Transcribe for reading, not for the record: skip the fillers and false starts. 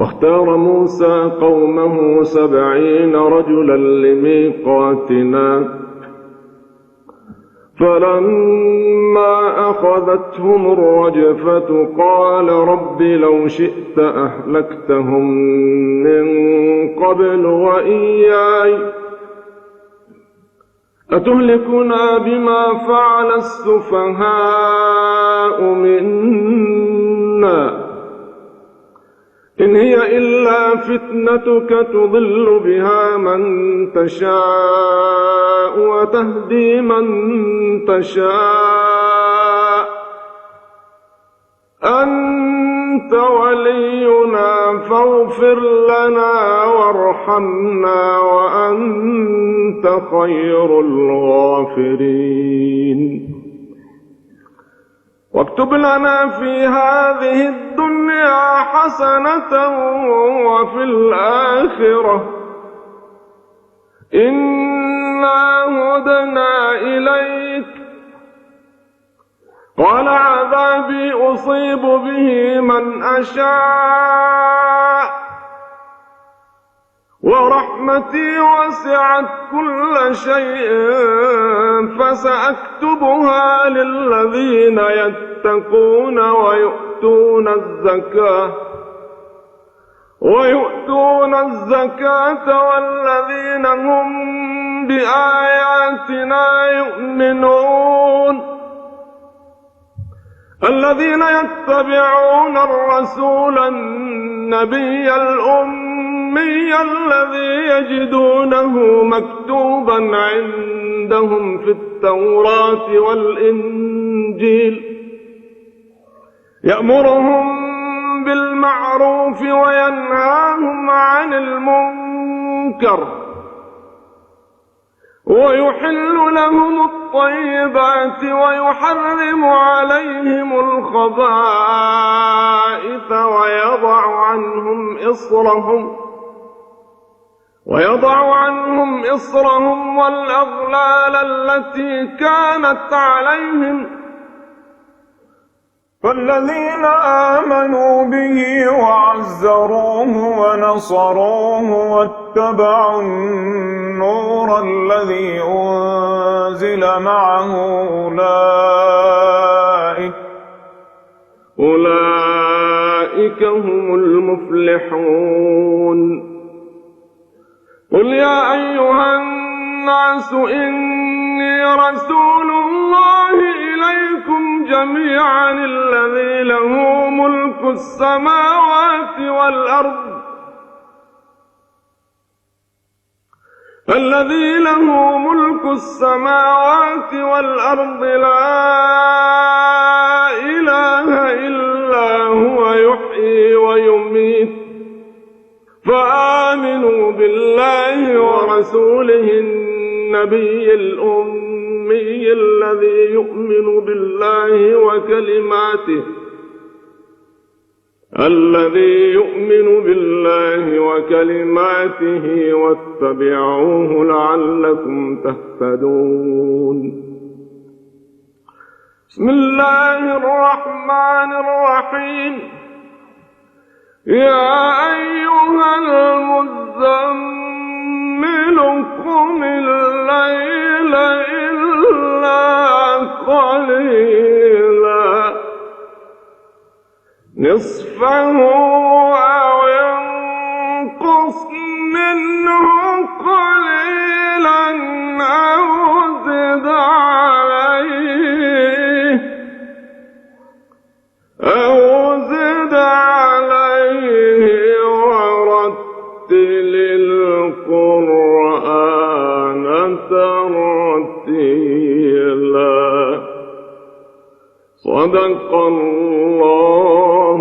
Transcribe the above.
واختار موسى قومه 70 رجلا لميقاتنا فلما أخذتهم الرجفة قال رب لو شئت أهلكتهم من قبل وإياي أتهلكنا بما فعل السفهاء منا إن هي إلا فتنتك تضل بها من تشاء وتهدي من تشاء أنت ولينا فاغفر لنا وارحمنا وأنت خير الغافرين واكتب لنا في هذه الدنيا حسنة وفي الآخرة إنا هدنا إليك قال عذابي أصيب به من أشاء ورحمتي وسعت كل شيء فسأكتبها للذين يتقون ويؤتون الزكاة والذين هم بآياتنا يؤمنون الذين يتبعون الرسول النبي الأمي الذي يجدونه مكتوبا عندهم في التوراة والإنجيل يأمرهم بالمعروف وينهاهم عن المنكر ويحل لهم الطيبات ويحرم عليهم الخبائث ويضع عنهم إصرهم والأغلال التي كانت عليهم فالذين آمنوا به وعزروه ونصروه واتبعوا النور الذي أنزل معه أولئك هم المفلحون قل يا أيها الناس إني رسول الله إليكم جميعا الذي له ملك السماوات والأرض لا إله إلا هو يحيي ويميت فآمنوا بالله ورسوله النبي الأمي الذي يؤمن بالله وكلماته واتبعوه لعلكم تهتدون بسم الله الرحمن الرحيم يا أيها المزمل قم الليل إلا قليلا نصفه أو انقص منه قليلا أو زد عليه ورتل القرآن ترتيلا صدق الله